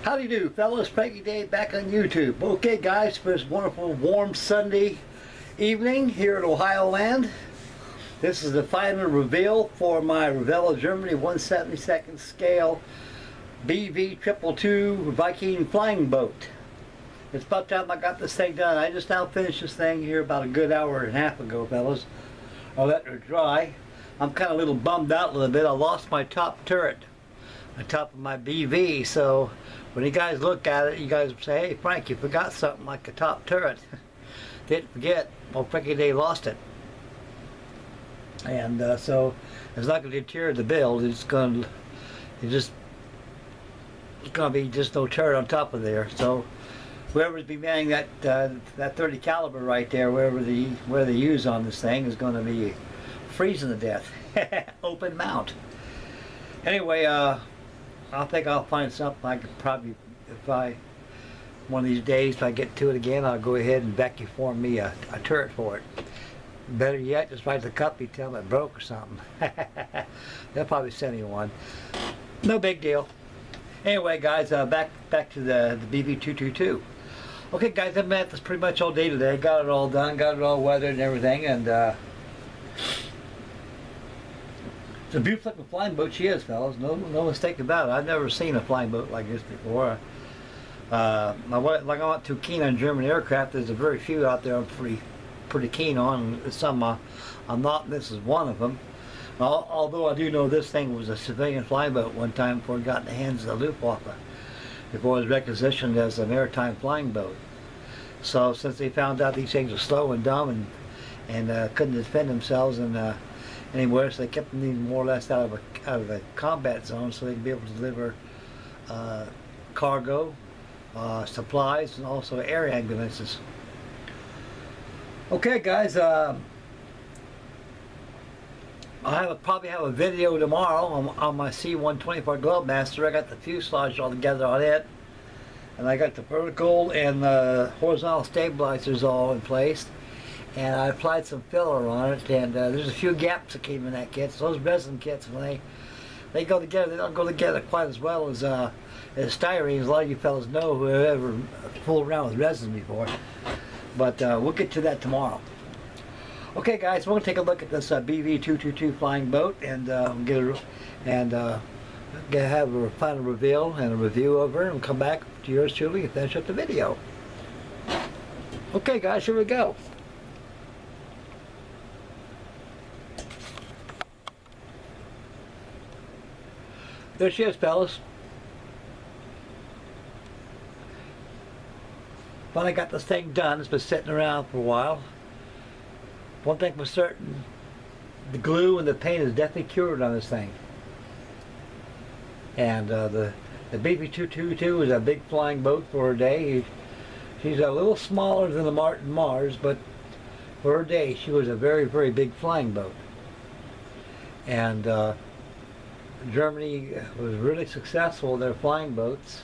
How do you do, fellas? Frankie Day back on YouTube. Okay, guys, for this wonderful warm Sunday evening here in Ohio land. This is the final reveal for my REVEL Germany 1/72 scale BV222 Viking Flying boat. It's about time I got this thing done. I just now finished this thing here about a good hour and a half ago, fellas. I let her dry. I'm kind of a little bummed out a little bit. I lost my top turret on top of my BV, so when you guys look at it, you guys say, hey Frank, you forgot something like a top turret. Didn't forget. Well, Frankie Day lost it. And so it's not going to deter the build. It's going to be just no turret on top of there. So whoever's be manning that 30 caliber right there, where they use on this thing, is going to be freezing to death. Open mount. Anyway, I think I'll find something I could probably, one of these days, if I get to it again, I'll go ahead and vacuum form me a turret for it. Better yet, just write the company, tell them it broke or something. They'll probably send me one. No big deal. Anyway, guys, back to the BV222. Okay, guys, I've been at this pretty much all day today. Got it all done, got it all weathered and everything, and it's a beautiful looking flying boat she is, fellas. No mistake about it. I've never seen a flying boat like this before. I'm not too keen on German aircraft. There's a very few out there I'm pretty keen on. Some I'm not, and this is one of them. Although I do know this thing was a civilian flying boat one time before it got in the hands of the Luftwaffe, before it was requisitioned as a maritime flying boat. So since they found out these things were slow and dumb and couldn't defend themselves and anywhere, so they kept them more or less out of a combat zone, so they could be able to deliver cargo, supplies, and also air ambulances. Okay, guys, I'll probably have a video tomorrow on my C-124 Globemaster. I got the fuselage all together on it, and I got the vertical and the horizontal stabilizers all in place. And I applied some filler on it, and there's a few gaps that came in that kit. So those resin kits, when they go together, they don't go together quite as well as styrene, as a lot of you fellas know who have ever fooled around with resin before. But we'll get to that tomorrow. Okay, guys, we're going to take a look at this BV222 flying boat and have a final reveal and a review of her, and come back to yours truly and finish up the video. Okay, guys, here we go. There she is, fellas. Finally got this thing done. It's been sitting around for a while. One thing for certain, the glue and the paint is definitely cured on this thing. And the BV222 is a big flying boat for her day. She's a little smaller than the Martin Mars, but for her day she was a very, very big flying boat. And Germany was really successful in their flying boats.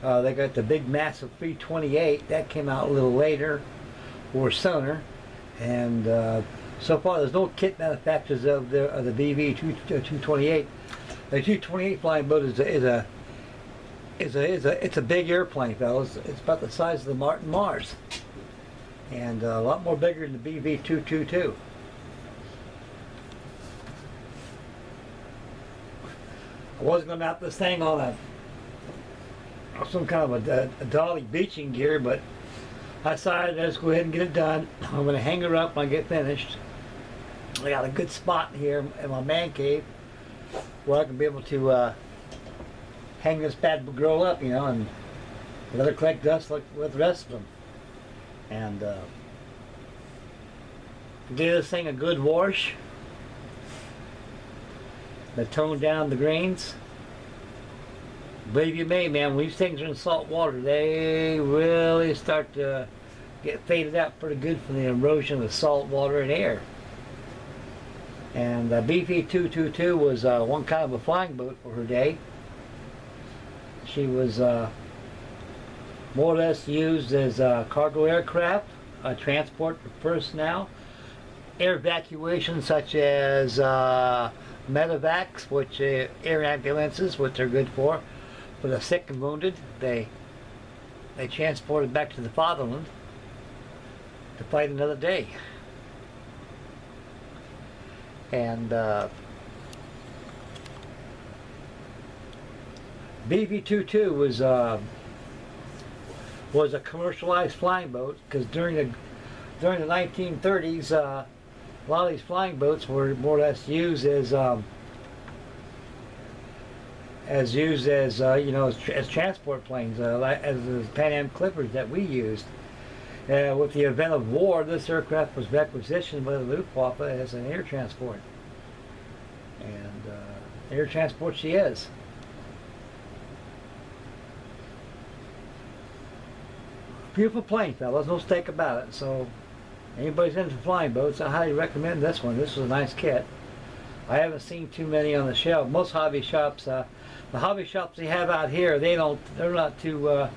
They got the big massive 328 that came out a little later or sooner, and so far there's no kit manufacturers of the BV228. The 228 flying boat it's a big airplane, fellas. It's about the size of the Martin Mars, and a lot more bigger than the BV222. I wasn't going to mount this thing on some kind of a dolly beaching gear, but I decided let's go ahead and get it done. I'm going to hang her up when I get finished. I got a good spot here in my man cave where I can be able to hang this bad girl up, you know, and let her collect dust like with the rest of them. And give this thing a good wash. To tone down the grains. Believe you me, man, when these things are in salt water, they really start to get faded out pretty good from the erosion of salt water and air. And BV222 was one kind of a flying boat for her day. She was more or less used as a cargo aircraft, transport for personnel, air evacuation such as medevacs, which air ambulances, which they're good for for the sick and wounded. They transported back to the fatherland to fight another day. And BV222 was a commercialized flying boat, because during the 1930s, a lot of these flying boats were more or less used as as transport planes, as the Pan Am Clippers that we used. With the event of war, this aircraft was requisitioned by the Luftwaffe as an air transport, and air transport she is. Beautiful plane, fellas, no mistake about it. So anybody's into flying boats, I highly recommend this one. This was a nice kit. I haven't seen too many on the shelf. Most hobby shops, the hobby shops they have out here, they're not too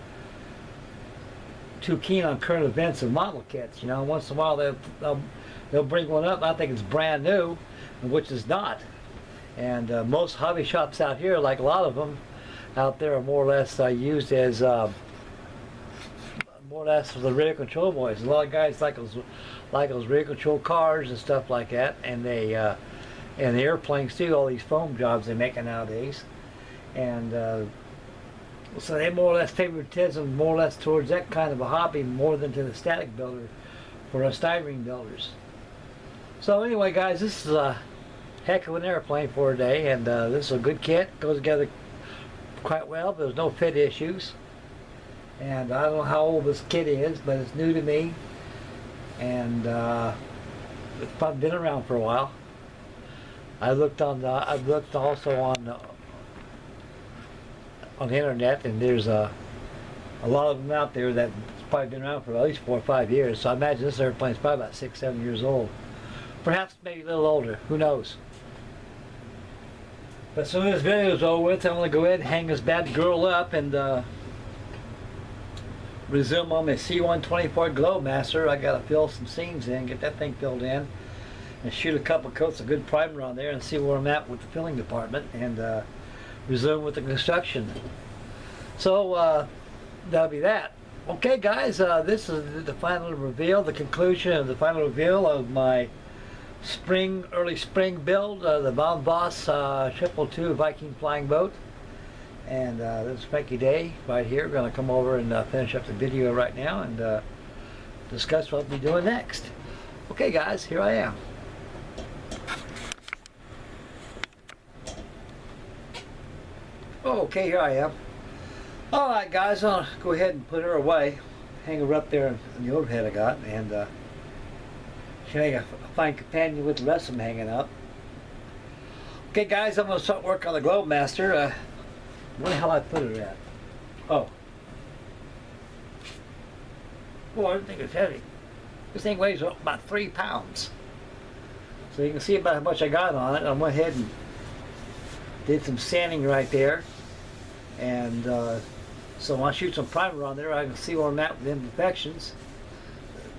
keen on current events and model kits. You know, once in a while they'll bring one up. I think it's brand new, which is not. And most hobby shops out here, like a lot of them out there, are more or less used as more or less for the radio control boys. A lot of guys like those radio control cars and stuff like that, and they and the airplanes too. All these foam jobs they're making nowadays, and so they more or less favoritism more or less towards that kind of a hobby more than to the static builder for us styrene builders. So anyway, guys, this is a heck of an airplane for a day, and this is a good kit. Goes together quite well. There's no fit issues. And I don't know how old this kit is, but it's new to me, and it's probably been around for a while. I've looked also on the internet, and there's a lot of them out there that's probably been around for at least 4 or 5 years. So I imagine this airplane's probably about 6, 7 years old, perhaps maybe a little older. Who knows? But as soon as this video is over with, I'm going to go ahead and hang this bad girl up and resume on my C-124 Globemaster. I gotta fill some seams in, get that thing filled in, and shoot a couple coats of good primer on there and see where I'm at with the filling department, and resume with the construction. So that'll be that. Okay, guys, this is the final reveal, the conclusion of the final reveal of my early spring build, the Von Voss 222 Viking Flying boat. And this is Frankie Day right here. We're going to come over and finish up the video right now and discuss what we'll be doing next. Okay, guys, here I am. Okay, here I am. Alright, guys, I'll go ahead and put her away. Hang her up there in the overhead I got, and she'll make a fine companion with the rest of them hanging up. Okay, guys, I'm going to start work on the Globemaster. Where the hell I put it at? Oh. Boy, I didn't think it's heavy. This thing weighs about 3 pounds. So you can see about how much I got on it. I went ahead and did some sanding right there. And so when I shoot some primer on there, I can see where I'm at with imperfections.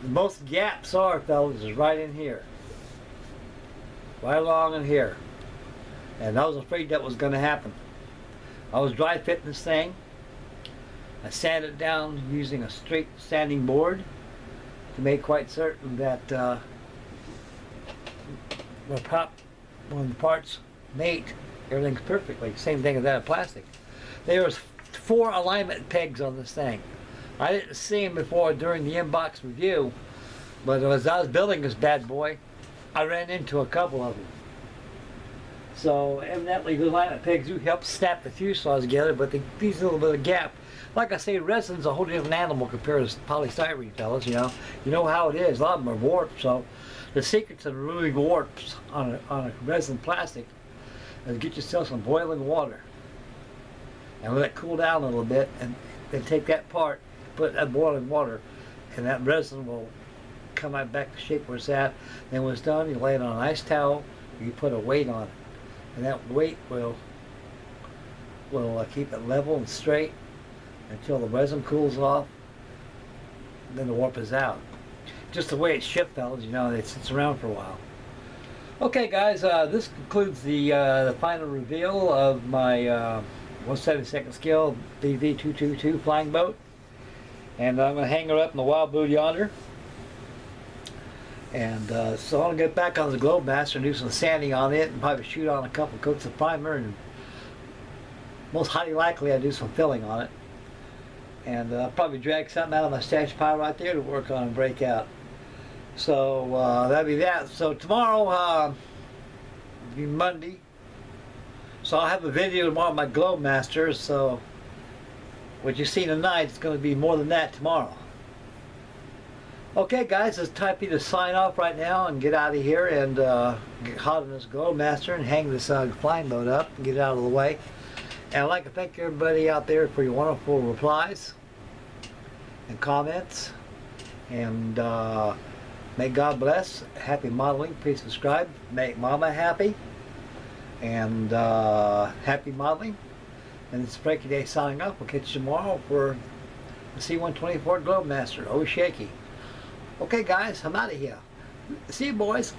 The most gaps are, fellas, is right in here. Right along in here. And I was afraid that was going to happen. I was dry fitting this thing. I sanded it down using a straight sanding board to make quite certain that when the parts mate, everything's perfectly. Same thing as that of plastic. There was 4 alignment pegs on this thing. I didn't see them before during the inbox review, but as I was building this bad boy, I ran into a couple of them. So evidently the alignment pegs do help snap the fuselage together, but these little bit of gap. Like I say, resin's a whole different animal compared to polystyrene, fellas. You know how it is. A lot of them are warped. So the secret to removing warps on a resin plastic is get yourself some boiling water and let it cool down a little bit, and then take that part, put that boiling water, and that resin will come right back to shape where it's at. Then when it's done, you lay it on an ice towel. You put a weight on it. And that weight will keep it level and straight until the resin cools off. Then the warp is out. Just the way it's shipped, fellas. It sits around for a while. Okay, guys, this concludes the final reveal of my 172nd scale BV222 flying boat. And I'm going to hang her up in the wild blue yonder. And so I'll get back on the Globemaster and do some sanding on it and probably shoot on a couple coats of primer, and most highly likely I'll do some filling on it. And I'll probably drag something out of my stash pile right there to work on and break out. So that'll be that. So tomorrow will be Monday. So I'll have a video tomorrow of my Globemaster. So what you see tonight is going to be more than that tomorrow. Okay guys, it's time for me to sign off right now and get out of here and get hot on this Globemaster and hang this flying boat up and get it out of the way. And I'd like to thank everybody out there for your wonderful replies and comments. And may God bless. Happy modeling. Please subscribe. Make Mama happy. And happy modeling. And it's Frankie Day signing off. We'll catch you tomorrow for the C-124 Globemaster. Oh, shaky. Okay guys, I'm out of here. See you boys.